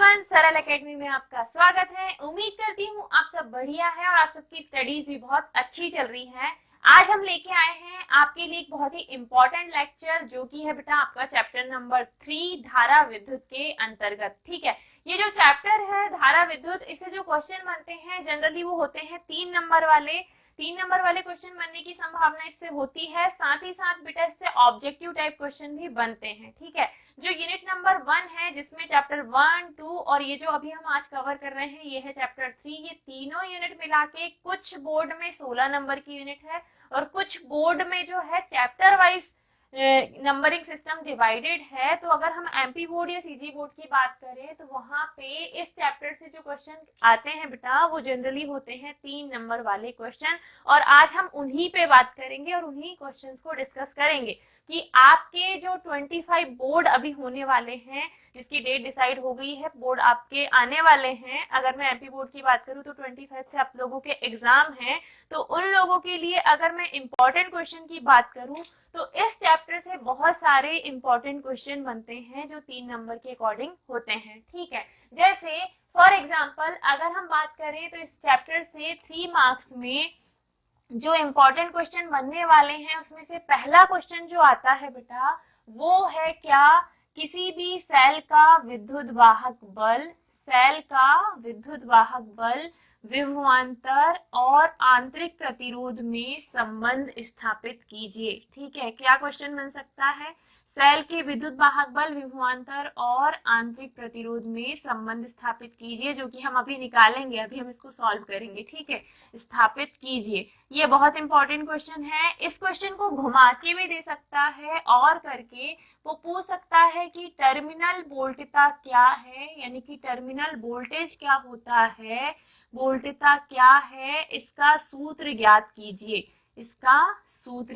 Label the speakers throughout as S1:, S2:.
S1: Everyone, सरल academy में आपका स्वागत है। उम्मीद करती हूँ आप सब बढ़िया है और आप सबकी स्टडीज भी बहुत अच्छी चल रही है। आज हम लेके आए हैं आपके लिए एक बहुत ही इंपॉर्टेंट लेक्चर, जो कि है बेटा आपका चैप्टर नंबर 3 धारा विद्युत के अंतर्गत। ठीक है, ये जो चैप्टर है धारा विद्युत, इससे जो क्वेश्चन बनते हैं जनरली वो होते हैं 3 नंबर वाले क्वेश्चन बनने की संभावना इससे होती है। साथ ही साथ बेटा इससे ऑब्जेक्टिव टाइप क्वेश्चन भी बनते हैं। ठीक है, जो यूनिट नंबर 1 है, जिसमें चैप्टर 1, 2 और ये जो अभी हम आज कवर कर रहे हैं ये है चैप्टर 3, ये तीनों यूनिट मिला के कुछ बोर्ड में 16 नंबर की यूनिट है और कुछ बोर्ड में जो है chapter wise numbering system divided है। तो अगर हम एमपी बोर्ड या सीजी बोर्ड की बात करें तो वहां पे इस चैप्टर से जो क्वेश्चन आते हैं बेटा वो जनरली होते हैं 3 नंबर वाले क्वेश्चन, और आज हम उन्हीं पे बात करेंगे और उन्हीं क्वेश्चंस को डिस्कस करेंगे कि आपके जो 25 बोर्ड अभी होने वाले हैं, जिसकी डेट डिसाइड हो गई है, बोर्ड आपके आने वाले हैं। अगर मैं एमपी बोर्ड की बात करूं तो 25 से आप लोगों के एग्जाम हैं, तो उन लोगों के लिए अगर मैं इंपॉर्टेंट क्वेश्चन की बात करूं तो इस चैप्टर से बहुत सारे इंपॉर्टेंट क्वेश्चन बनते हैं जो 3 नंबर के अकॉर्डिंग होते हैं। ठीक है, जैसे फॉर एग्जाम्पल अगर हम बात करें तो इस चैप्टर से 3 मार्क्स में जो इम्पोर्टेंट क्वेश्चन बनने वाले हैं उसमें से पहला क्वेश्चन जो आता है बेटा वो है, क्या किसी भी सेल का विद्युत वाहक बल विभवांतर और आंतरिक प्रतिरोध में संबंध स्थापित कीजिए। ठीक है, क्या क्वेश्चन बन सकता है? सेल के विद्युत वाहक बल विभवांतर और आंतरिक प्रतिरोध में संबंध स्थापित कीजिए, जो कि हम अभी निकालेंगे, अभी हम इसको सॉल्व करेंगे। ठीक है, स्थापित कीजिए, ये बहुत इंपॉर्टेंट क्वेश्चन है। इस क्वेश्चन को घुमा के भी दे सकता है और करके वो पूछ सकता है कि टर्मिनल वोल्टता क्या है, यानी कि टर्मिनल वोल्टेज क्या होता है, वोल्टता क्या है, इसका सूत्र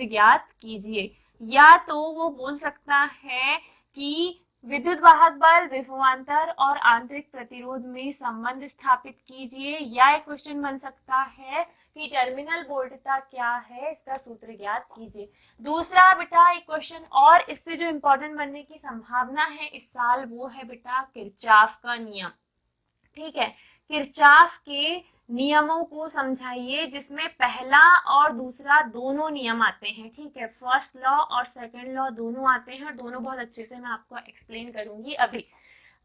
S1: ज्ञात कीजिए। या तो वो बोल सकता है कि विद्युत वाहक बल विभवांतर और आंतरिक प्रतिरोध में संबंध स्थापित कीजिए, या एक क्वेश्चन बन सकता है कि टर्मिनल वोल्टता क्या है, इसका सूत्र ज्ञात कीजिए। दूसरा बेटा एक क्वेश्चन और इससे जो इंपॉर्टेंट बनने की संभावना है इस साल, वो है बेटा किरचॉफ का नियम। ठीक है, किरचॉफ के नियमों को समझाइए, जिसमें पहला और दूसरा दोनों नियम आते हैं। ठीक है, फर्स्ट लॉ और सेकंड लॉ दोनों आते हैं और दोनों बहुत अच्छे से मैं आपको एक्सप्लेन करूंगी अभी।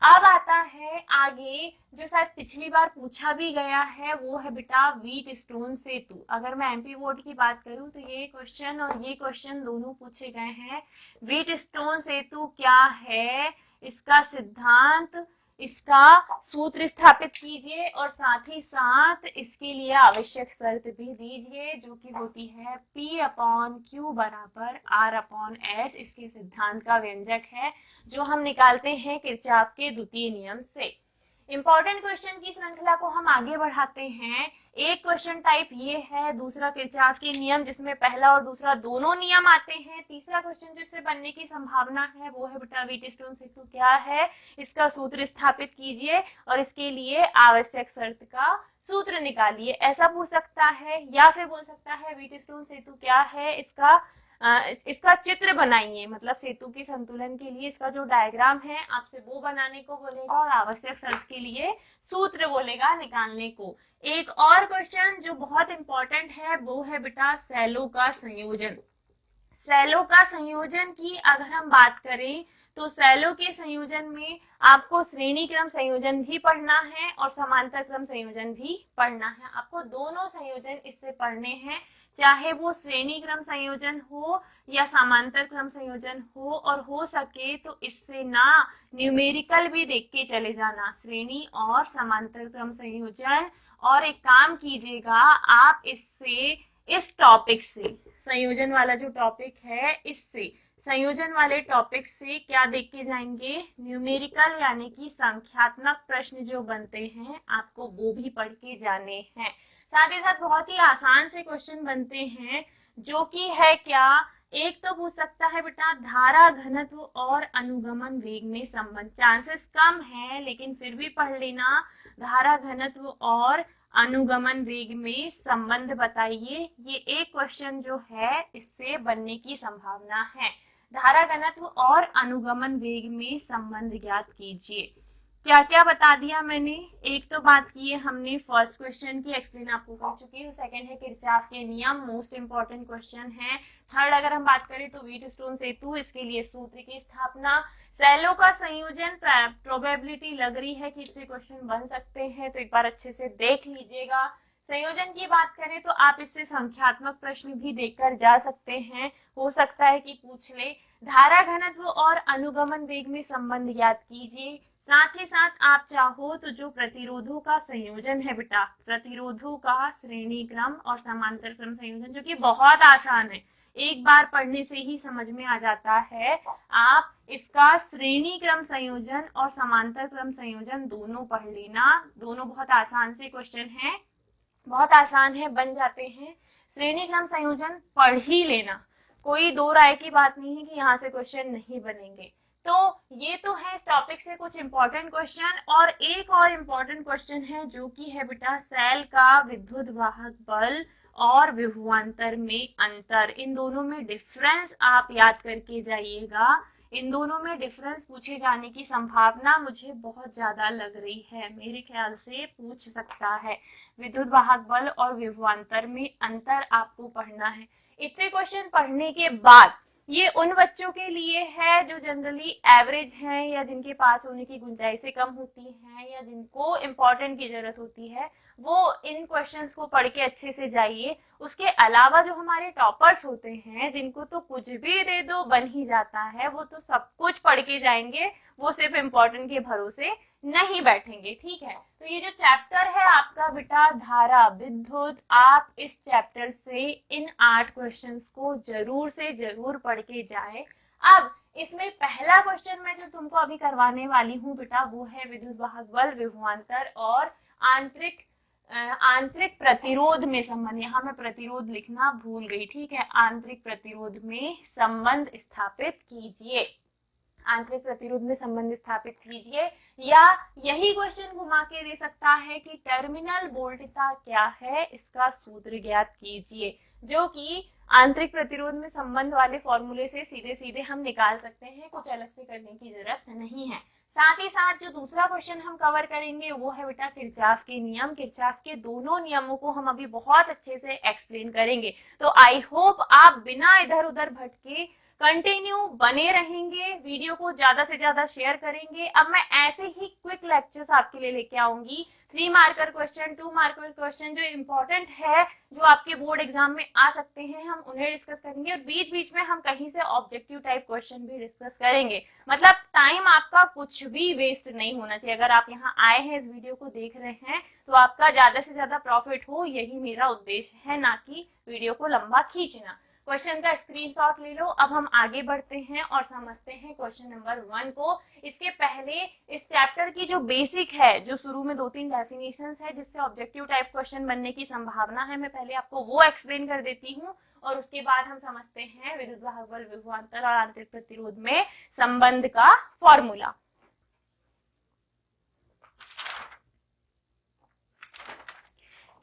S1: अब आता है आगे, जो शायद पिछली बार पूछा भी गया है, वो है बेटा व्हीट स्टोन सेतु। अगर मैं एमपी बोर्ड की बात करूं तो ये क्वेश्चन और ये क्वेश्चन दोनों पूछे गए हैं। व्हीट स्टोन सेतु क्या है, इसका सिद्धांत, इसका सूत्र स्थापित कीजिए और साथ ही साथ इसके लिए आवश्यक शर्त भी दीजिए, जो कि होती है P/Q बराबर R/S। इसके सिद्धांत का व्यंजक है जो हम निकालते हैं किरचॉफ के द्वितीय नियम से। इंपॉर्टेंट क्वेश्चन की श्रृंखला को हम आगे बढ़ाते हैं। एक क्वेश्चन टाइप ये है, दूसरा किरचॉफ के नियम, जिसमें पहला और दूसरा दोनों नियम आते हैं। तीसरा क्वेश्चन जिससे बनने की संभावना है वो है बेटा व्हीट स्टोन सेतु क्या है, इसका सूत्र स्थापित कीजिए और इसके लिए आवश्यक शर्त का सूत्र निकालिए, ऐसा पूछ सकता है। या फिर बोल सकता है व्हीट स्टोन सेतु क्या है, इसका चित्र बनाइए, मतलब सेतु के संतुलन के लिए इसका जो डायग्राम है आपसे वो बनाने को बोलेगा और आवश्यक शर्त के लिए सूत्र बोलेगा निकालने को। एक और क्वेश्चन जो बहुत इंपॉर्टेंट है वो है बेटा सेलों का संयोजन। सेलों का संयोजन की अगर हम बात करें तो सेलों के संयोजन में आपको श्रेणी क्रम संयोजन भी पढ़ना है और समांतर क्रम संयोजन भी पढ़ना है। आपको दोनों संयोजन इससे पढ़ने हैं, चाहे वो श्रेणी क्रम संयोजन हो या समांतर क्रम संयोजन हो, और हो सके तो इससे ना न्यूमेरिकल भी देख के चले जाना, श्रेणी और समांतर क्रम संयोजन। और एक काम कीजिएगा, आप इससे इस टॉपिक से, संयोजन वाला जो टॉपिक है, इससे संयोजन वाले टॉपिक से क्या देख के जाएंगे, न्यूमेरिकल यानी कि संख्यात्मक प्रश्न जो बनते हैं आपको वो भी पढ़ के जाने हैं। साथ ही साथ बहुत ही आसान से क्वेश्चन बनते हैं, जो कि है क्या, एक तो पूछ सकता है बेटा धारा घनत्व और अनुगमन वेग में संबंध। चांसेस कम है लेकिन फिर भी पढ़ लेना, धारा घनत्व और अनुगमन वेग में संबंध बताइए। ये एक क्वेश्चन जो है इससे बनने की संभावना है। धारा घनत्व और अनुगमन वेग में संबंध ज्ञात कीजिए। क्या क्या बता दिया मैंने। एक तो बात की है हमने फर्स्ट क्वेश्चन की, एक्सप्लेन आपको कर चुकी हूँ। सेकंड है किरचॉफ के नियम, मोस्ट इंपॉर्टेंट क्वेश्चन है। थर्ड अगर हम बात करें तो व्हीटस्टोन सेतु, इसके लिए सूत्र की स्थापना। सेलों का संयोजन, प्रोबेबिलिटी लग रही है कि इससे क्वेश्चन बन सकते हैं, तो एक बार अच्छे से देख लीजिएगा। संयोजन की बात करें तो आप इससे संख्यात्मक प्रश्न भी देकर जा सकते हैं, हो सकता है कि पूछ ले। धारा घनत्व और अनुगमन वेग में संबंध याद कीजिए। साथ ही साथ आप चाहो तो जो प्रतिरोधों का संयोजन है बेटा, प्रतिरोधों का श्रेणी क्रम और समांतर क्रम संयोजन, जो कि बहुत आसान है, एक बार पढ़ने से ही समझ में आ जाता है। आप इसका श्रेणी क्रम संयोजन और समांतर क्रम संयोजन दोनों पढ़ लेना। दोनों बहुत आसान से क्वेश्चन है, बहुत आसान है, बन जाते हैं। श्रेणी क्रम संयोजन पढ़ ही लेना, कोई दो राय की बात नहीं है कि यहाँ से क्वेश्चन नहीं बनेंगे। तो ये तो है इस टॉपिक से कुछ इंपॉर्टेंट क्वेश्चन। और एक और इंपॉर्टेंट क्वेश्चन है जो कि है बेटा सेल का विद्युत वाहक बल और विभवांतर में अंतर, इन दोनों में डिफरेंस आप याद करके जाइएगा। इन दोनों में डिफरेंस पूछे जाने की संभावना मुझे बहुत ज्यादा लग रही है, मेरे ख्याल से पूछ सकता है। विद्युत वाहक बल और विभवांतर में अंतर आपको पढ़ना है। इतने क्वेश्चन पढ़ने के बाद ये उन बच्चों के लिए है जो जनरली एवरेज हैं या जिनके पास होने की गुंजाइशें कम होती हैं या जिनको इम्पोर्टेंट की जरूरत होती है, वो इन क्वेश्चंस को पढ़ के अच्छे से जाइए। उसके अलावा जो हमारे टॉपर्स होते हैं, जिनको तो कुछ भी दे दो बन ही जाता है, वो तो सब कुछ पढ़ के जाएंगे, वो सिर्फ इम्पोर्टेंट के भरोसे नहीं बैठेंगे। ठीक है, तो ये जो चैप्टर है आपका बेटा धारा विद्युत, आप इस चैप्टर से इन 8 क्वेश्चंस को जरूर से जरूर पढ़ के जाए। अब इसमें पहला क्वेश्चन मैं जो तुमको अभी करवाने वाली हूँ बेटा, वो है विद्युत वाहक बल, विभवांतर और आंतरिक आंतरिक प्रतिरोध में संबंध। यहाँ मैं प्रतिरोध लिखना भूल गई, ठीक है। आंतरिक प्रतिरोध में संबंध स्थापित कीजिए, आंतरिक प्रतिरोध में संबंध स्थापित कीजिए। या यही क्वेश्चन घुमा के दे सकता है कि टर्मिनल वोल्टता क्या है, इसका सूत्र ज्ञात कीजिए, जो कि आंतरिक प्रतिरोध में संबंध वाले फॉर्मूले से सीधे सीधे हम निकाल सकते हैं, कुछ अलग से करने की जरूरत नहीं है। साथ ही साथ जो दूसरा क्वेश्चन हम कवर करेंगे वो है बेटा किरचॉफ के नियम। किरचॉफ के दोनों नियमों को हम अभी बहुत अच्छे से एक्सप्लेन करेंगे। तो आई होप आप बिना इधर उधर भटके कंटिन्यू बने रहेंगे, वीडियो को ज्यादा से ज्यादा शेयर करेंगे। अब मैं ऐसे ही क्विक लेक्चर्स आपके लिए लेके आऊंगी, 3 मार्कर क्वेश्चन, 2 मार्कर क्वेश्चन जो इंपॉर्टेंट है, जो आपके बोर्ड एग्जाम में आ सकते हैं, हम उन्हें डिस्कस करेंगे। और बीच बीच में हम कहीं से ऑब्जेक्टिव टाइप क्वेश्चन भी डिस्कस करेंगे। मतलब टाइम आपका कुछ भी वेस्ट नहीं होना चाहिए। अगर आप यहाँ आए हैं, इस वीडियो को देख रहे हैं, तो आपका ज्यादा से ज्यादा प्रॉफिट हो, यही मेरा उद्देश्य है, ना कि वीडियो को लंबा खींचना। क्वेश्चन का स्क्रीनशॉट ले लो। अब हम आगे बढ़ते हैं और समझते हैं क्वेश्चन नंबर 1 को। इसके पहले इस चैप्टर की जो बेसिक है, जो शुरू में 2-3 डेफिनेशंस है जिससे ऑब्जेक्टिव टाइप क्वेश्चन बनने की संभावना है, मैं पहले आपको वो एक्सप्लेन कर देती हूँ और उसके बाद हम समझते हैं विद्युत वाहक बल, विभवांतर और आंतरिक प्रतिरोध में संबंध का फॉर्मूला।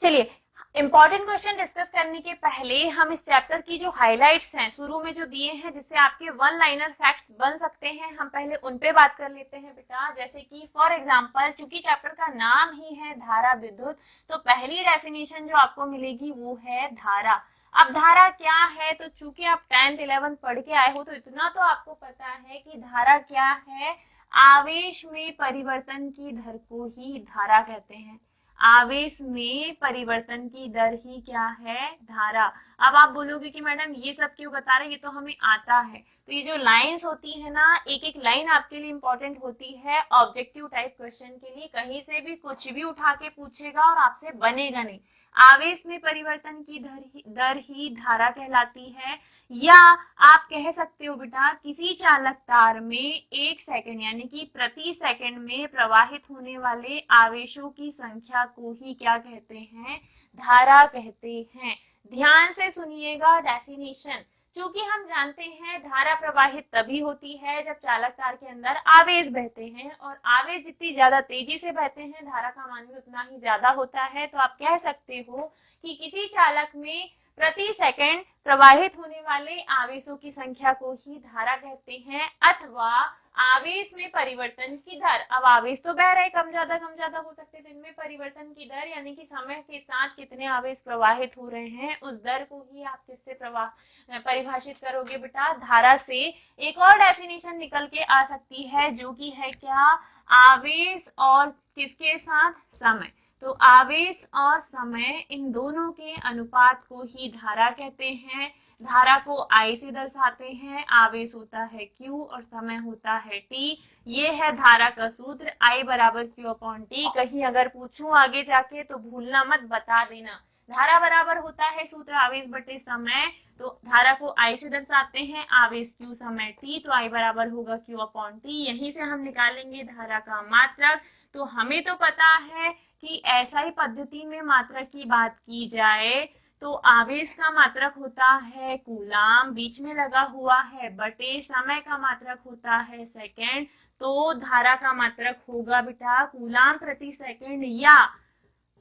S1: चलिए, इंपॉर्टेंट क्वेश्चन डिस्कस करने के पहले हम इस चैप्टर की जो हाइलाइट्स हैं शुरू में जो दिए हैं, जिससे आपके 1 लाइनर फैक्ट्स बन सकते हैं, हम पहले उन पे बात कर लेते हैं बेटा। जैसे कि फॉर एग्जांपल, चूंकि चैप्टर का नाम ही है धारा विद्युत, तो पहली डेफिनेशन जो आपको मिलेगी वो है धारा। अब धारा क्या है, तो चूंकि आप 10th 11th पढ़ के आए हो, तो इतना तो आपको पता है कि धारा क्या है। आवेश में परिवर्तन की दर को ही धारा कहते हैं। आवेश में परिवर्तन की दर ही क्या है, धारा। अब आप बोलोगे कि मैडम ये सब क्यों बता रहे हैं, ये तो हमें आता है। तो ये जो लाइंस होती है ना, एक एक लाइन आपके लिए इंपॉर्टेंट होती है ऑब्जेक्टिव टाइप क्वेश्चन के लिए। कहीं से भी कुछ भी उठा के पूछेगा और आपसे बनेगा नहीं। आवेश में परिवर्तन की दर ही धारा कहलाती है। या आप कह सकते हो बेटा, किसी चालक तार में 1 सेकंड यानी कि प्रति सेकंड में प्रवाहित होने वाले आवेशों की संख्या को ही क्या कहते हैं, धारा कहते हैं। ध्यान से सुनिएगा डेफिनेशन। चूंकि हम जानते हैं धारा प्रवाहित तभी होती है जब चालक तार के अंदर आवेश बहते हैं, और आवेश जितनी ज्यादा तेजी से बहते हैं, धारा का मान भी उतना ही ज्यादा होता है। तो आप कह सकते हो कि किसी चालक में प्रति सेकंड प्रवाहित होने वाले आवेशों की संख्या को ही धारा कहते हैं। अथवा आवेश में परिवर्तन की दर। अब आवेश तो बह रहे, कम ज्यादा हो सकते हैं, इनमें परिवर्तन की दर यानी कि समय के साथ कितने आवेश प्रवाहित हो रहे हैं, उस दर को ही आप किससे परिभाषित करोगे बेटा, धारा से। एक और डेफिनेशन निकल के आ सकती है जो कि है क्या, आवेश और किसके साथ, समय। तो आवेश और समय इन दोनों के अनुपात को ही धारा कहते हैं। धारा को I से दर्शाते हैं, आवेश होता है Q और समय होता है T। ये है धारा का सूत्र, I बराबर Q/T। कहीं अगर पूछूं आगे जाके तो भूलना मत, बता देना। धारा बराबर होता है सूत्र आवेश बटे समय, तो धारा को I से दर्शाते हैं, आवेश Q, समय T, तो I बराबर होगा Q/T। यहीं से हम निकालेंगे धारा का मात्रक। तो हमें तो पता है कि ऐसा ही पद्धति में मात्रक की बात की जाए तो आवेश का मात्रक होता है कूलाम, बीच में लगा हुआ है, बटे समय का मात्रक होता है सेकेंड, तो धारा का मात्रक होगा बेटा कूलाम प्रति सेकेंड, या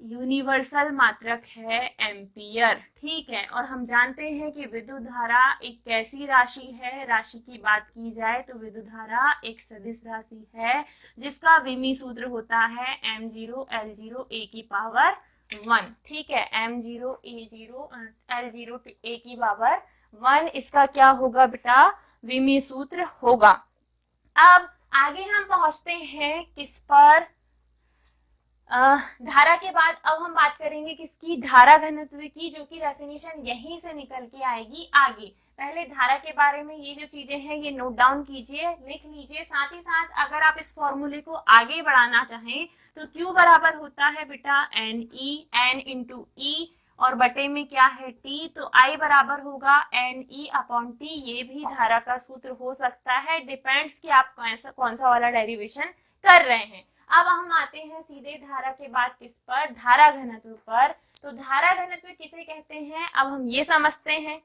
S1: यूनिवर्सल मात्रक है एम्पियर। ठीक है, और हम जानते हैं कि विद्युत धारा एक कैसी राशि है, राशि की बात की जाए तो विद्युत धारा एक सदिश राशि है जिसका विमी सूत्र होता है m0 L0 a की पावर 1। ठीक है, m0 a0 L0 a की पावर 1 इसका क्या होगा बेटा, विमी सूत्र होगा। अब आगे हम पहुंचते हैं किस पर, धारा के बाद अब हम बात करेंगे किसकी, धारा घनत्व की, जो कि डेफिनेशन यहीं से निकल के आएगी आगे। पहले धारा के बारे में ये जो चीजें हैं ये नोट डाउन कीजिए, लिख लीजिए। साथ ही साथ अगर आप इस फॉर्मूले को आगे बढ़ाना चाहें तो Q बराबर होता है बेटा N इंटू E और बटे में क्या है T, तो I बराबर होगा NE/T। ये भी धारा का सूत्र हो सकता है, डिपेंड्स कि आप कौन सा वाला डेरिवेशन कर रहे हैं। अब हम आते हैं सीधे धारा के बाद किस पर, धारा घनत्व पर। तो धारा घनत्व किसे कहते हैं, अब हम ये समझते हैं।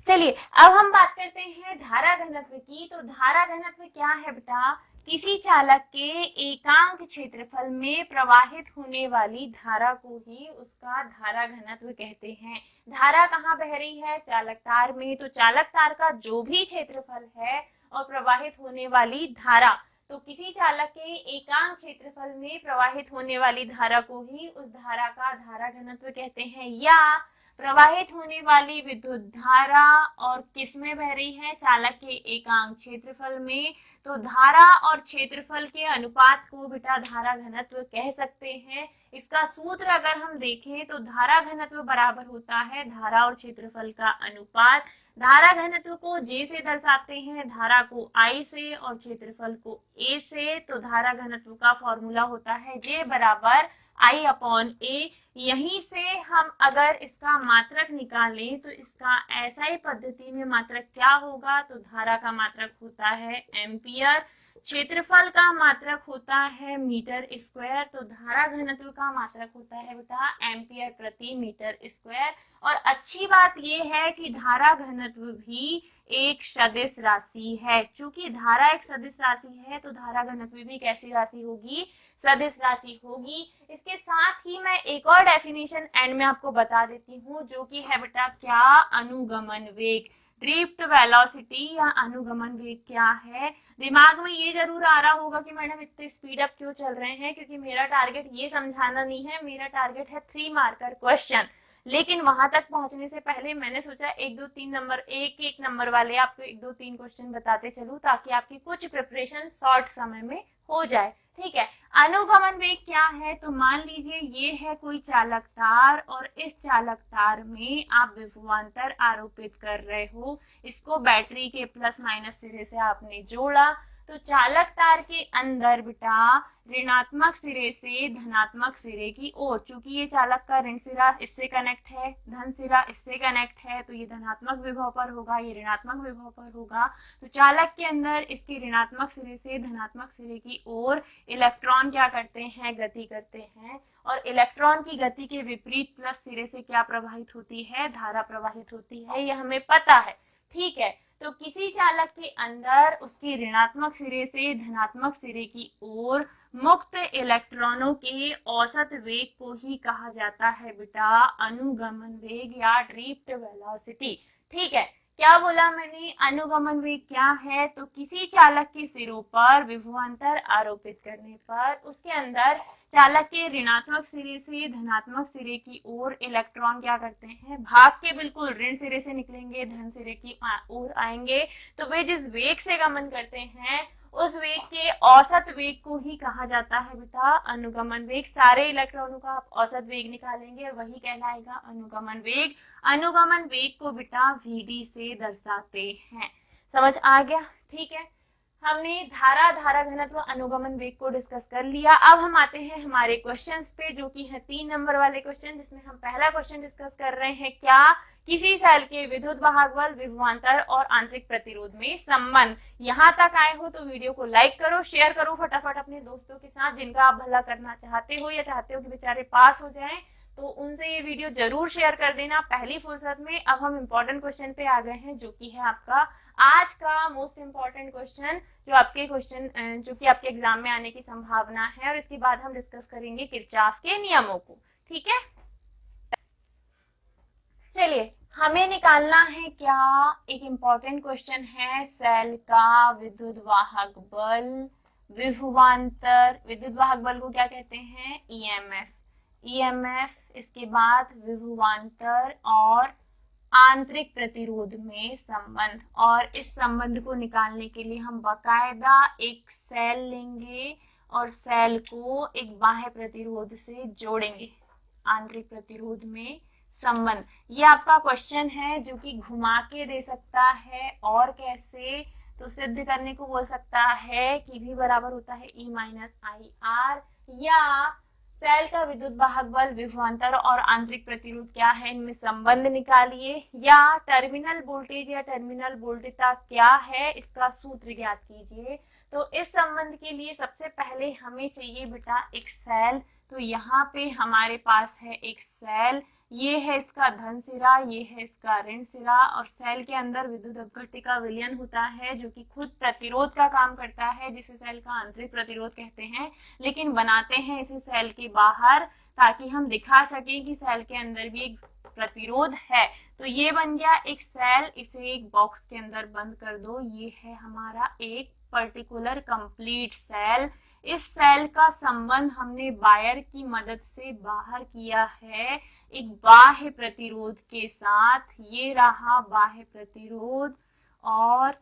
S1: चलिए अब हम बात करते हैं धारा घनत्व की। तो धारा घनत्व क्या है बेटा, किसी चालक के एकांक क्षेत्रफल में प्रवाहित होने वाली धारा को ही उसका धारा घनत्व कहते हैं। धारा कहाँ बह रही है, चालक तार में, तो चालक तार का जो भी क्षेत्रफल है और प्रवाहित होने वाली धारा, तो किसी चालक के एकांक क्षेत्रफल में प्रवाहित होने वाली धारा को ही उस धारा का धारा घनत्व कहते हैं। या प्रवाहित होने वाली विद्युत धारा और किस में बह रही है, चालक के एकांक क्षेत्रफल में, तो धारा और क्षेत्रफल के अनुपात को बेटा धारा घनत्व कह सकते हैं। इसका सूत्र अगर हम देखें तो धारा घनत्व बराबर होता है धारा और क्षेत्रफल का अनुपात। धारा घनत्व को J से दर्शाते हैं, धारा को I से और क्षेत्रफल को A से, तो धारा घनत्व का फॉर्मूला होता है J बराबर I/A। यहीं से हम अगर इसका मात्रक निकालें तो इसका SI पद्धति में मात्रक क्या होगा, तो धारा का मात्रक होता है एम्पियर, क्षेत्रफल का मात्रक होता है मीटर स्क्वायर, तो धारा घनत्व का मात्रक होता है बेटा एम्पियर प्रति मीटर स्क्वायर। और अच्छी बात यह है कि धारा घनत्व भी एक सदिश राशि है। चूंकि धारा एक सदिश राशि है तो धारा घनत्व भी कैसी राशि होगी, सदिश राशि होगी। इसके साथ ही मैं एक और डेफिनेशन एंड में आपको बता देती हूँ जो कि है बेटा क्या, अनुगमन वेग, ड्रिफ्ट वेलोसिटी या अनुगमन वेग क्या है। दिमाग में ये जरूर आ रहा होगा कि मैडम इतने स्पीड अप क्यों चल रहे हैं, क्योंकि मेरा टारगेट ये समझाना नहीं है, मेरा टारगेट है 3 मार्कर क्वेश्चन। लेकिन वहां तक पहुंचने से पहले मैंने सोचा 1 2 3 नंबर, एक नंबर वाले आपको 1 2 3 क्वेश्चन बताते चलूं ताकि आपकी कुछ प्रिपरेशन शॉर्ट समय में हो जाए। ठीक है, अनुगमन वेग क्या है, तो मान लीजिए ये है कोई चालक तार और इस चालक तार में आप विभवांतर आरोपित कर रहे हो, इसको बैटरी के प्लस माइनस सिरे से आपने जोड़ा, तो चालक तार के अंदर बेटा ऋणात्मक सिरे से धनात्मक सिरे की ओर, चूंकि ये चालक का ऋण सिरा इससे कनेक्ट है, धन सिरा इससे कनेक्ट है, तो ये धनात्मक विभव पर होगा, ये ऋणात्मक विभव पर होगा। तो चालक के अंदर इसके ऋणात्मक सिरे से धनात्मक सिरे की ओर इलेक्ट्रॉन क्या करते हैं, गति करते हैं, और इलेक्ट्रॉन की गति के विपरीत प्लस सिरे से क्या प्रवाहित होती है, धारा प्रवाहित होती है, यह हमें पता है। ठीक है, तो किसी चालक के अंदर उसके ऋणात्मक सिरे से धनात्मक सिरे की ओर मुक्त इलेक्ट्रॉनों के औसत वेग को ही कहा जाता है बेटा अनुगमन वेग या ड्रिफ्ट वेलोसिटी। ठीक है, क्या बोला मैंने, अनुगमन वेग क्या है, तो किसी चालक के सिरों पर विभवांतर आरोपित करने पर उसके अंदर चालक के ऋणात्मक सिरे से धनात्मक सिरे की ओर इलेक्ट्रॉन क्या करते हैं, भाग के बिल्कुल ऋण सिरे से निकलेंगे, धन सिरे की ओर आएंगे। तो वे जिस वेग से गमन करते हैं उस वेग के औसत वेग को ही कहा जाता है बेटा अनुगमन वेग। सारे इलेक्ट्रॉनों का आप औसत वेग निकालेंगे और वही कहलाएगा अनुगमन वेग। अनुगमन वेग को बेटा Vd से दर्शाते हैं। समझ आ गया? ठीक है, हमने धारा घनत्व अनुगमन वेग को डिस्कस कर लिया। अब हम आते हैं हमारे क्वेश्चंस पे, जो कि है 3 नंबर वाले क्वेश्चन, जिसमें हम पहला क्वेश्चन डिस्कस कर रहे हैं, क्या किसी सेल के विद्युत वाहक बल, विभवांतर और आंतरिक प्रतिरोध में संबंध। यहाँ तक आए हो तो वीडियो को लाइक करो, शेयर करो फटाफट अपने दोस्तों के साथ जिनका आप भला करना चाहते हो या चाहते हो कि बेचारे पास हो जाएं, तो उनसे ये वीडियो जरूर शेयर कर देना पहली फुर्सत में। अब हम इम्पोर्टेंट क्वेश्चन पे आ गए हैं, जो कि है आपका आज का मोस्ट इम्पोर्टेंट क्वेश्चन, जो कि आपके एग्जाम में आने की संभावना है, और इसके बाद हम डिस्कस करेंगे किरचॉफ के नियमों को। ठीक है, चलिए हमें निकालना है क्या, एक इम्पोर्टेंट क्वेश्चन है, सेल का विद्युत वाहक बल, विभवांतर, विद्युत वाहक बल को क्या कहते हैं, ईएमएफ, इसके बाद विभवांतर और आंतरिक प्रतिरोध में संबंध। और इस संबंध को निकालने के लिए हम बाकायदा एक सेल लेंगे और सेल को एक बाह्य प्रतिरोध से जोड़ेंगे। आंतरिक प्रतिरोध में संबंध, ये आपका क्वेश्चन है जो कि घुमा के दे सकता है, और कैसे, तो सिद्ध करने को बोल सकता है कि V बराबर होता है E माइनस आई आर, या सेल का विद्युत वाहक बल, विभवांतर और आंतरिक प्रतिरोध क्या है, इनमें संबंध निकालिए, या टर्मिनल वोल्टेज या टर्मिनल वोल्टेज क्या है इसका सूत्र ज्ञात कीजिए। तो इस संबंध के लिए सबसे पहले हमें चाहिए बेटा एक सेल। तो यहाँ पे हमारे पास है एक सेल, ये है इसका धन सिरा, ये है इसका ऋण सिरा, और सेल के अंदर विद्युत अपघट्य का विलयन होता है जो कि खुद प्रतिरोध का काम करता है, जिसे सेल का आंतरिक प्रतिरोध कहते हैं। लेकिन बनाते हैं इसे सेल के बाहर ताकि हम दिखा सकें कि सेल के अंदर भी एक प्रतिरोध है। तो ये बन गया एक सेल, इसे एक बॉक्स के अंदर बंद कर दो, ये है हमारा एक पर्टिकुलर कंप्लीट सेल। इस सेल का संबंध हमने वायर की मदद से बाहर किया है एक बाह्य प्रतिरोध के साथ, ये रहा बाह्य प्रतिरोध, और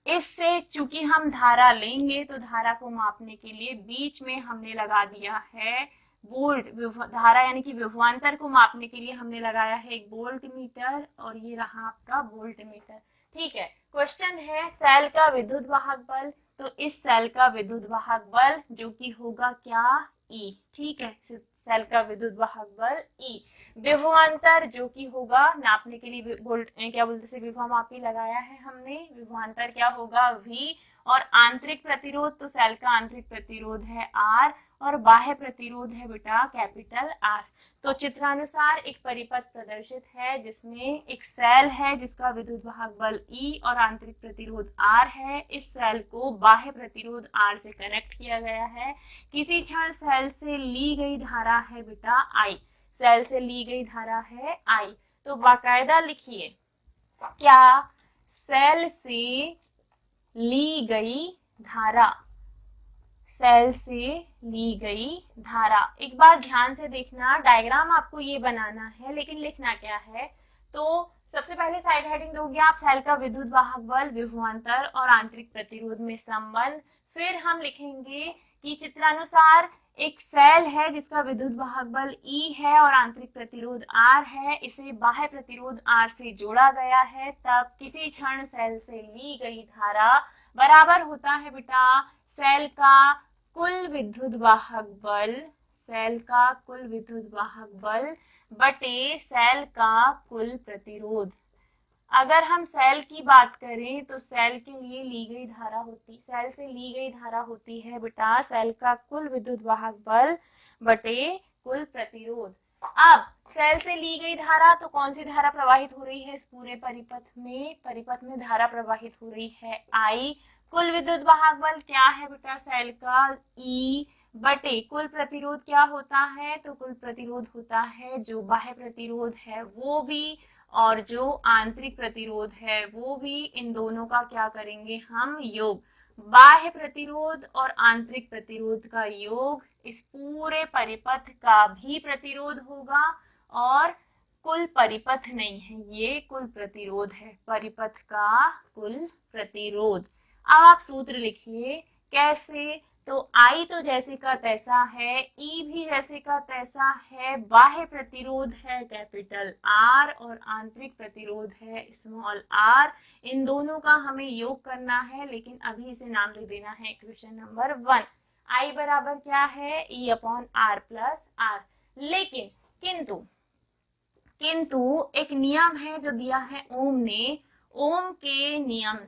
S1: इससे चूंकि हम धारा लेंगे तो धारा को मापने के लिए बीच में हमने लगा दिया है वोल्ट, धारा यानी कि विभवांतर को मापने के लिए हमने लगाया है एक वोल्ट मीटर, और ये रहा आपका वोल्ट मीटर। ठीक है, क्वेश्चन है सेल का विद्युत वाहक बल, तो इस सेल का विद्युत वाहक बल जो कि होगा क्या, E। ठीक है, सेल का विद्युत वाहक बल E। विभवांतर जो कि होगा, नापने के लिए वोल्ट क्या बोलते से विभव मापी लगाया है हमने, विभवांतर क्या होगा V। और आंतरिक प्रतिरोध, तो सेल का आंतरिक प्रतिरोध है R और बाह्य प्रतिरोध है बेटा कैपिटल R। तो चित्रानुसार एक परिपथ प्रदर्शित है जिसमें एक सेल है जिसका विद्युत वाहक बल E और आंतरिक प्रतिरोध R है। इस सेल को बाह्य प्रतिरोध R से कनेक्ट किया गया है। किसी क्षण सेल से ली गई धारा है बेटा I, सेल से ली गई धारा है I। तो बाकायदा लिखिए, क्या सेल से ली गई धारा, सेल से ली गई धारा, एक बार ध्यान से देखना, डायग्राम आपको ये बनाना है लेकिन लिखना क्या है। तो सबसे पहले साइड हेडिंग दोगे आप, सेल का विद्युत वाहक बल, विभवांतर और आंतरिक प्रतिरोध में संबंध। फिर हम लिखेंगे कि चित्रानुसार एक सेल है जिसका विद्युत वाहक बल E है और आंतरिक प्रतिरोध R है, इसे बाह्य प्रतिरोध R से जोड़ा गया है, तब किसी क्षण सेल से ली गई धारा बराबर होता है बेटा सेल का कुल विद्युत वाहक बल, सेल का कुल विद्युत वाहक बल बटे सेल का कुल प्रतिरोध। अगर हम सेल की बात करें तो सेल के लिए ली गई धारा होती, सेल से ली गई धारा होती है बेटा सेल का कुल विद्युत वाहक बल बटे कुल प्रतिरोध। अब सेल से ली गई धारा, तो कौन सी धारा प्रवाहित हो रही है इस पूरे परिपथ में धारा प्रवाहित हो रही है I। कुल विद्युत वाहक बल क्या है बेटा सेल का, E बटे कुल प्रतिरोध क्या होता है, तो कुल प्रतिरोध होता है जो बाह्य प्रतिरोध है वो भी और जो आंतरिक प्रतिरोध है वो भी, इन दोनों का क्या करेंगे हम योग। बाह्य प्रतिरोध और आंतरिक प्रतिरोध का योग इस पूरे परिपथ का भी प्रतिरोध होगा, और कुल परिपथ नहीं है ये, कुल प्रतिरोध है, परिपथ का कुल प्रतिरोध। अब आप सूत्र लिखिए कैसे, तो I तो जैसे का तैसा है, E भी जैसे का तैसा है, बाह्य प्रतिरोध है कैपिटल R और आंतरिक प्रतिरोध है स्मॉल r, इन दोनों का हमें योग करना है, लेकिन अभी इसे नाम दे देना है इक्वेशन नंबर 1। I बराबर क्या है, E upon R plus R। लेकिन किंतु एक नियम है जो दिया है ओम ने, ओम के नियम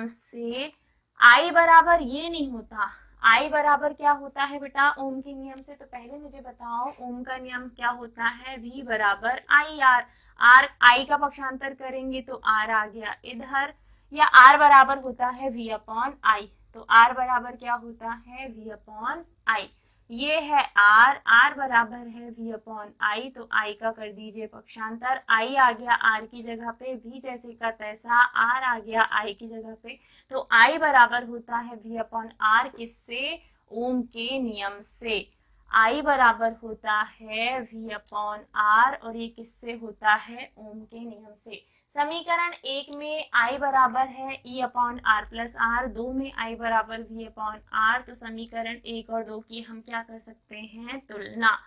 S1: से I बराबर ये नहीं होता। I बराबर क्या होता है बेटा ओम के नियम से, तो पहले मुझे बताओ ओम का नियम क्या होता है, V बराबर आई आर। आर I का पक्षांतर करेंगे तो R आ गया इधर, या R बराबर होता है V अपॉन I, तो R बराबर क्या होता है V अपॉन I। ये है R बराबर है V अपॉन I, तो I का कर दीजिए पक्षांतर, I आ गया R की जगह पे, V जैसे का तैसा, R आ गया I की जगह पे, तो I बराबर होता है V अपॉन R, किससे, ओम के नियम से। I बराबर होता है V अपॉन R और ये किससे होता है, ओम के नियम से। समीकरण 1 में I बराबर है E upon R plus R, 2 में I बराबर V अपॉन R, तो समीकरण 1 और 2 की हम क्या कर सकते हैं, तुलना।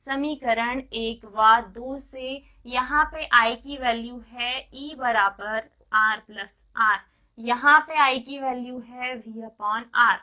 S1: समीकरण 1 व 2 से यहाँ पे I की वैल्यू है E बराबर R प्लस R, यहाँ पे I की वैल्यू है V अपॉन R।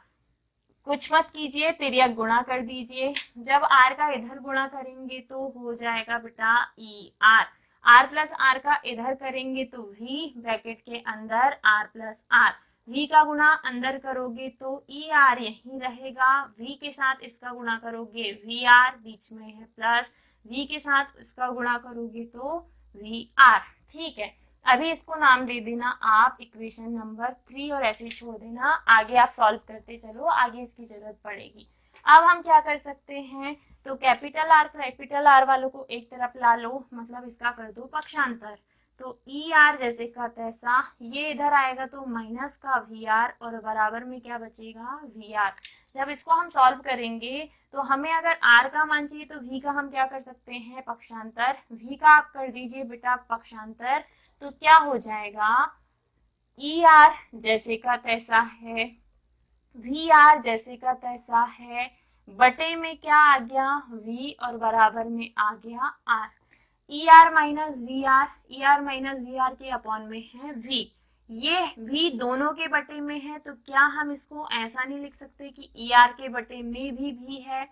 S1: कुछ मत कीजिए, तिर्यक गुणा कर दीजिए, जब R का इधर गुणा करेंगे तो हो जाएगा बेटा ER, R प्लस R का इधर करेंगे तो V ब्रैकेट के अंदर R प्लस R, V का गुणा अंदर करोगे तो ER यहीं रहेगा, V के साथ इसका गुणा करोगे VR, बीच में है प्लस, V के साथ इसका गुणा करोगे तो VR। ठीक है, अभी इसको नाम दे देना आप इक्वेशन नंबर 3 और ऐसे ही छोड़ देना, आगे आप सॉल्व करते चलो, आगे इसकी जरूरत पड़ेगी। अब हम क्या कर सकते हैं, तो कैपिटल आर वालों को एक तरफ ला लो, मतलब इसका कर दो पक्षांतर, तो ई आर जैसे का तैसा, ये इधर आएगा तो माइनस का वी आर और बराबर में क्या बचेगा वी आर। जब इसको हम सॉल्व करेंगे तो हमें अगर r का मान चाहिए तो v का हम क्या कर सकते हैं पक्षांतर, v का आप कर दीजिए बेटा पक्षांतर, तो क्या हो जाएगा ई आर जैसे का तैसा है, वी आर जैसे का तैसा है, बटे में क्या आ गया v और बराबर में आ गया r। E R minus V R, E R minus V R के अपॉन में है v, ये v दोनों के बटे में है, तो क्या हम इसको ऐसा नहीं लिख सकते कि ई आर के बटे में भी v है,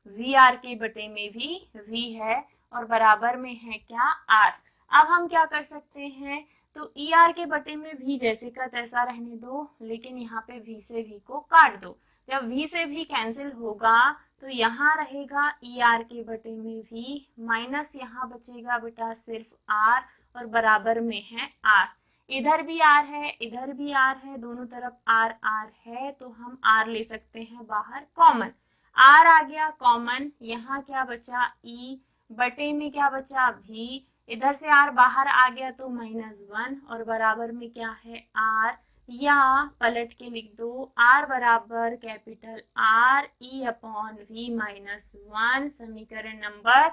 S1: वी आर के बटे में भी v है और बराबर में है क्या r। अब हम क्या कर सकते हैं, तो ई आर के बटे में v जैसे का तैसा रहने दो, लेकिन यहाँ पे v से v को काट दो, जब v से v कैंसिल होगा तो यहाँ रहेगा ई आर के बटे में v माइनस यहाँ बचेगा बेटा सिर्फ r और बराबर में है r। इधर भी r है इधर भी r है, दोनों तरफ r r है, तो हम r ले सकते हैं बाहर कॉमन, r आ गया कॉमन, यहाँ क्या बचा e बटे में क्या बचा v, इधर से r बाहर आ गया तो -1 और बराबर में क्या है r, या पलट के लिख दो r बराबर capital R E upon V minus 1, समीकरण नंबर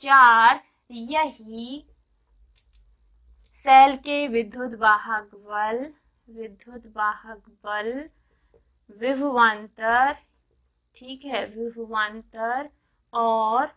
S1: 4। यही सेल के विद्युत वाहक बल विभवांतर, ठीक है विभवांतर और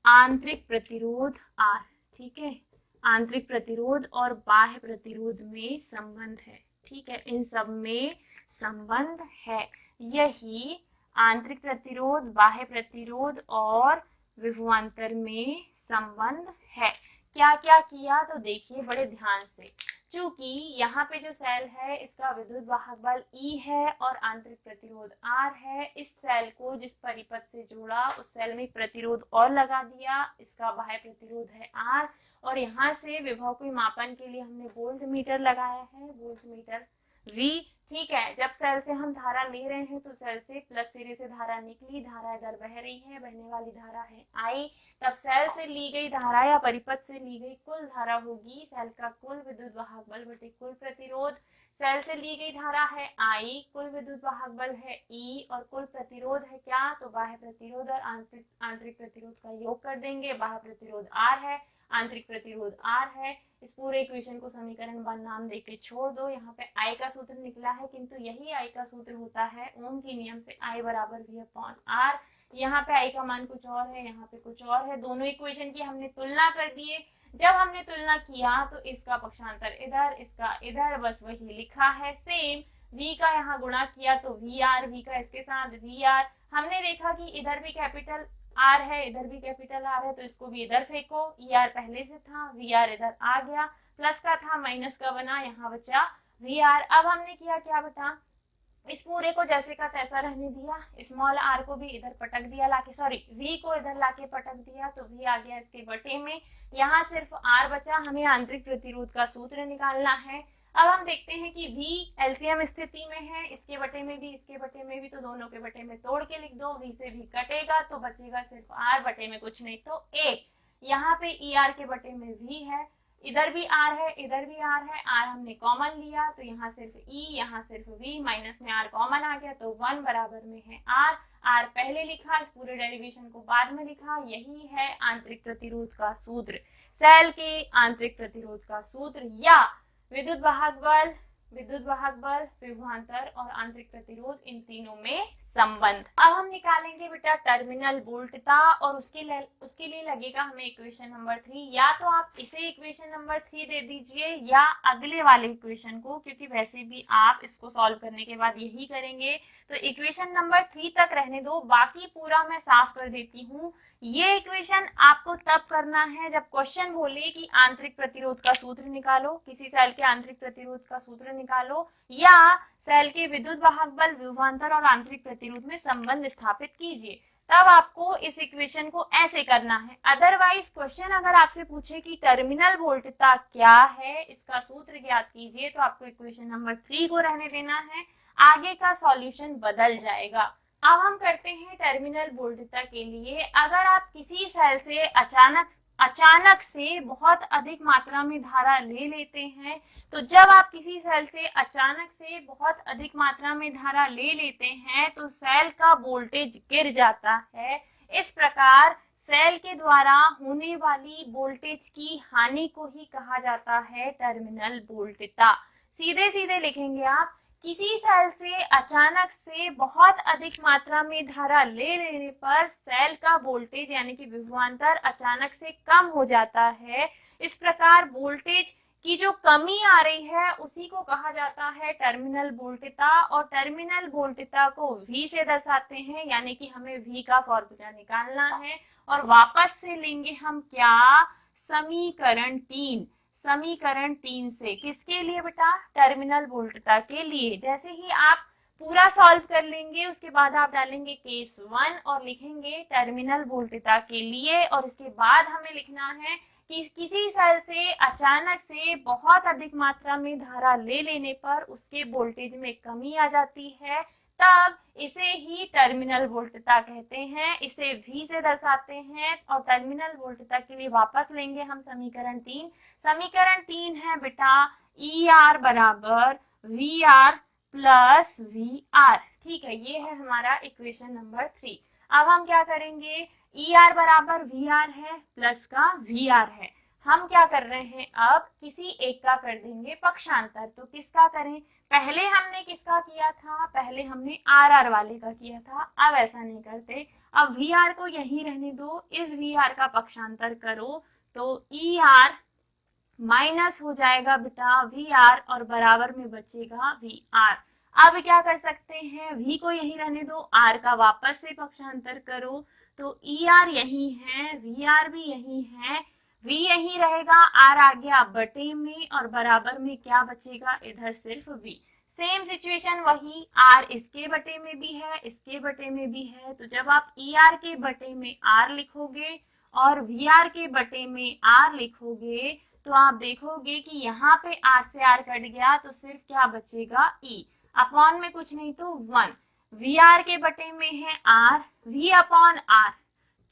S1: आंतरिक प्रतिरोध R, ठीक है आंतरिक प्रतिरोध और बाह्य प्रतिरोध में संबंध है, ठीक है इन सब में संबंध है। यही आंतरिक प्रतिरोध बाह्य प्रतिरोध और विभवांतर में संबंध है। क्या क्या किया तो देखिए बड़े ध्यान से। चूंकि यहाँ पे जो सेल है इसका विद्युत वाहक बल E है और आंतरिक प्रतिरोध R है, इस सेल को जिस परिपथ से जोड़ा उस सेल में प्रतिरोध और लगा दिया, इसका बाह्य प्रतिरोध है R, और यहाँ से विभव के मापन के लिए हमने वोल्ट मीटर लगाया है, वोल्ट मीटर V। ठीक है, जब सेल से हम धारा ले रहे हैं तो सेल से प्लस सिरे से धारा निकली, धारा इधर बह रही है, बहने वाली धारा है I। तब सेल से ली गई धारा या परिपथ से ली गई कुल धारा होगी सेल का कुल विद्युत वाहक बल बटे कुल प्रतिरोध। सेल से ली गई धारा है I, कुल विद्युत वाहक बल है E, और कुल प्रतिरोध है क्या, तो बाह्य प्रतिरोध और आंतरिक प्रतिरोध का योग कर देंगे। बाह्य प्रतिरोध R है, आंतरिक प्रतिरोध R है। इस पूरे इक्वेशन को समीकरण 1 नाम देके छोड़ दो। यहाँ पे I का सूत्र निकला है, किंतु यही I का सूत्र होता है ओम के नियम से I बराबर V/R। यहाँ पे I का मान कुछ और है, यहाँ पे कुछ और है। दोनों इक्वेशन की हमने तुलना कर दिए। जब हमने तुलना किया तो इसका पक्षांतर इधर, इसका इधर, बस वही लिखा है सेम। V का यहाँ गुणा किया तो VR, V का इसके साथ VR। हमने देखा कि इधर भी कैपिटल R है, इधर भी कैपिटल R है, तो इसको भी इधर फेंको। ER पहले से था, VR इधर आ गया, प्लस का था माइनस का बना, यहाँ बचा VR। अब हमने किया क्या बेटा, इस पूरे को जैसे का तैसा रहने दिया, स्मॉल r को भी इधर पटक दिया लाके, सॉरी v को इधर लाके पटक दिया, तो v आ गया इसके बटे में। यहाँ सिर्फ r बचा, हमें आंतरिक प्रतिरोध का सूत्र निकालना है। अब हम देखते हैं कि v एलसीएम स्थिति में है, इसके बटे में भी इसके बटे में भी, तो दोनों के बटे में तोड़ के लिख दो। v से v कटेगा तो बचेगा सिर्फ r, बटे में कुछ नहीं तो 1। यहाँ पे er के बटे में v है, इधर भी r है, इधर भी r है, r हमने कॉमन लिया तो यहाँ सिर्फ e, यहाँ सिर्फ v, माइनस में r कॉमन आ गया तो 1 बराबर में है r। r पहले लिखा, इस पूरे डेरिवेशन को बाद में लिखा। यही है आंतरिक प्रतिरोध का सूत्र, सेल के आंतरिक प्रतिरोध का सूत्र, या विद्युत वाहक बल, विभवांतर और आंतरिक प्रतिरोध, इन तीनों में संबंध। अब हम निकालेंगे बेटा टर्मिनल वोल्टता, और उसके लिए लगेगा हमें इक्वेशन नंबर 3। या तो आप इसे इक्वेशन नंबर 3 दे दीजिए या अगले वाले इक्वेशन को, क्योंकि वैसे भी आप इसको सॉल्व करने के बाद यही करेंगे, तो इक्वेशन नंबर 3 तक रहने दो, बाकी पूरा मैं साफ कर देती हूँ। ये इक्वेशन आपको तब करना है जब क्वेश्चन बोले कि आंतरिक प्रतिरोध का सूत्र निकालो, किसी सेल के आंतरिक प्रतिरोध का सूत्र निकालो, या सेल के विद्युत वाहक बल, विभवांतर और आंतरिक प्रतिरोध में संबंध स्थापित कीजिए, तब आपको इस इक्वेशन को ऐसे करना है। अदरवाइज क्वेश्चन अगर आपसे पूछे कि टर्मिनल वोल्टता क्या है, इसका सूत्र ज्ञात कीजिए, तो आपको इक्वेशन नंबर 3 को रहने देना है, आगे का सॉल्यूशन बदल जाएगा। अब हम करते हैं टर्मिनल वोल्टता के लिए। अगर आप किसी सेल से अचानक से बहुत अधिक मात्रा में धारा ले लेते हैं, तो जब आप किसी सेल से अचानक से बहुत अधिक मात्रा में धारा ले लेते हैं तो सेल का वोल्टेज गिर जाता है। इस प्रकार सेल के द्वारा होने वाली वोल्टेज की हानि को ही कहा जाता है टर्मिनल वोल्टता। सीधे सीधे लिखेंगे आप, किसी सेल से अचानक से बहुत अधिक मात्रा में धारा ले लेने पर सेल का वोल्टेज यानी कि विभवांतर अचानक से कम हो जाता है। इस प्रकार वोल्टेज की जो कमी आ रही है उसी को कहा जाता है टर्मिनल वोल्टता, और टर्मिनल वोल्टता को V से दर्शाते हैं, यानी कि हमें V का फॉर्मूला निकालना है। और वापस से लेंगे हम क्या, समीकरण 3। समीकरण 3 से किसके लिए बेटा, टर्मिनल वोल्टता के लिए। जैसे ही आप पूरा सॉल्व कर लेंगे उसके बाद आप डालेंगे केस 1 और लिखेंगे टर्मिनल वोल्टता के लिए, और इसके बाद हमें लिखना है कि किसी सेल से अचानक से बहुत अधिक मात्रा में धारा ले लेने पर उसके वोल्टेज में कमी आ जाती है, तब इसे ही टर्मिनल वोल्टता कहते हैं, इसे V से दर्शाते हैं। और टर्मिनल वोल्टता के लिए वापस लेंगे हम समीकरण 3। समीकरण 3 है बेटा ER बराबर VR प्लस VR। ठीक है, ये है हमारा इक्वेशन नंबर 3। अब हम क्या करेंगे, ER बराबर VR है, प्लस का VR है, हम क्या कर रहे हैं, अब किसी एक का कर देंगे पक्षांतर। तो किसका करें, पहले हमने किसका किया था, पहले हमने RR वाले का किया था, अब ऐसा नहीं करते, अब VR को यही रहने दो, इस VR का पक्षांतर करो तो ER माइनस हो जाएगा बेटा VR और बराबर में बचेगा VR। अब क्या कर सकते हैं, V को यही रहने दो, R का वापस से पक्षांतर करो तो ER यही है, VR भी यही है, v यही रहेगा, r आ गया बटे में और बराबर में क्या बचेगा, इधर सिर्फ v। सेम सिचुएशन वही, r इसके बटे में भी है, इसके बटे में भी है, तो जब आप er के बटे में r लिखोगे और vr के बटे में r लिखोगे तो आप देखोगे कि यहाँ पे r से r कट गया तो सिर्फ क्या बचेगा, e अपॉन में कुछ नहीं तो 1। vr के बटे में है r, v अपॉन r,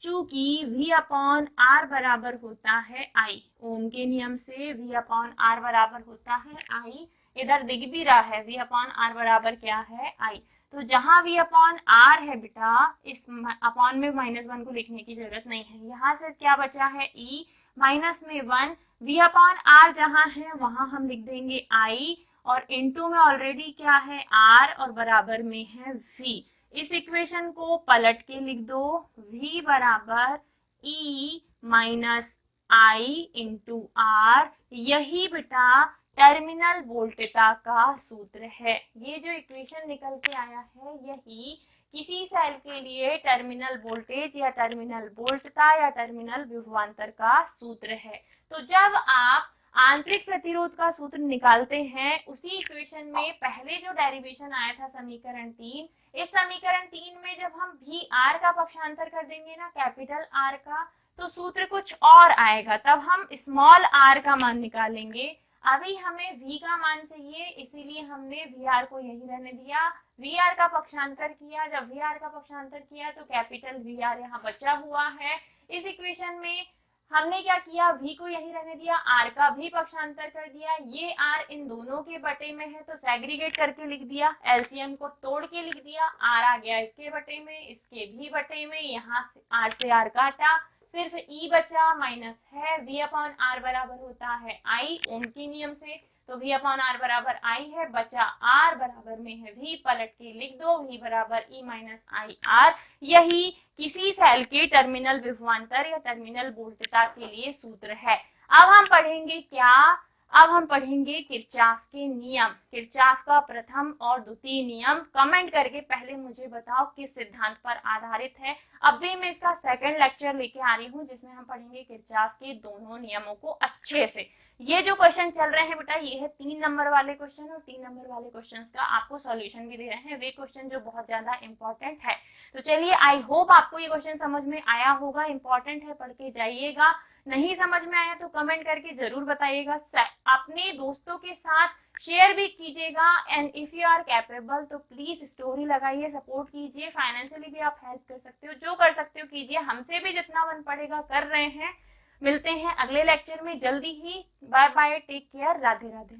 S1: चूंकि v अपॉन r बराबर होता है I, ओम के नियम से v अपॉन r बराबर होता है I, इधर दिख भी रहा है v अपॉन r बराबर क्या है, I। तो जहां v अपॉन r है बेटा, इस अपॉन में -1 को लिखने की जरूरत नहीं है, यहाँ से क्या बचा है e माइनस में 1, v अपॉन r जहां है वहां हम लिख देंगे I और इनटू में ऑलरेडी क्या है r और बराबर में है v। इस इक्वेशन को पलट के लिख दो, v बराबर e minus I into R, यही बेटा टर्मिनल वोल्टता का सूत्र है। ये जो इक्वेशन निकल के आया है यही किसी सेल के लिए टर्मिनल वोल्टेज या टर्मिनल वोल्टता या टर्मिनल विभवांतर का सूत्र है। तो जब आप आंतरिक प्रतिरोध का सूत्र निकालते हैं, उसी इक्वेशन में पहले जो डेरिवेशन आया था समीकरण 3, इस समीकरण 3 में जब हम भी आर का पक्षांतर कर देंगे ना, कैपिटल आर का, तो सूत्र कुछ और आएगा, तब हम स्मॉल आर का मान निकालेंगे। अभी हमें v का मान चाहिए, इसीलिए हमने vr को यही रहने दिया, vr का पक्षांतर किया। जब vr का पक्षांतर किया तो कैपिटल vr यहाँ बचा हुआ है। इस इक्वेशन में हमने क्या किया, v को यही रहने दिया, r का भी पक्षांतर कर दिया। ये r इन दोनों के बटे में है तो सेग्रीगेट करके लिख दिया, एलसीएम को तोड़ के लिख दिया, r आ गया इसके बटे में, इसके भी बटे में, यहाँ r से r काटा, सिर्फ e बचा, माइनस है, v अपॉन r बराबर होता है I, ओम के नियम से, तो v अपॉन r बराबर I है, बचा r बराबर में है v, पलट के लिख दो, v बराबर e माइनस आई आर। यही किसी सेल के टर्मिनल विभवांतर या टर्मिनल वोल्टता के लिए सूत्र है। अब हम पढ़ेंगे क्या, अब हम पढ़ेंगे किरचॉफ के नियम, किरचॉफ का प्रथम और द्वितीय नियम। कमेंट करके पहले मुझे बताओ किस सिद्धांत पर आधारित है। अब भी मैं इसका सेकंड लेक्चर लेके आ रही हूँ जिसमें हम पढ़ेंगे किरचॉफ के दोनों नियमों को अच्छे से। ये जो क्वेश्चन चल रहे हैं बेटा, ये है 3 नंबर वाले क्वेश्चन, और 3 नंबर वाले क्वेश्चंस का आपको सॉल्यूशन भी दे रहे हैं, वे क्वेश्चन जो बहुत ज्यादा इंपॉर्टेंट है। तो चलिए, आई होप आपको ये क्वेश्चन समझ में आया होगा, इंपॉर्टेंट है, पढ़ के जाइएगा। नहीं समझ में आया तो कमेंट करके जरूर बताइएगा, अपने दोस्तों के साथ शेयर भी कीजिएगा। And if you are capable तो प्लीज स्टोरी लगाइए, सपोर्ट कीजिए, फाइनेंशियली भी आप हेल्प कर सकते हो, जो कर सकते हो कीजिए, हमसे भी जितना बन पड़ेगा कर रहे हैं। मिलते हैं अगले लेक्चर में जल्दी ही, bye bye, take care, Radhe Radhe.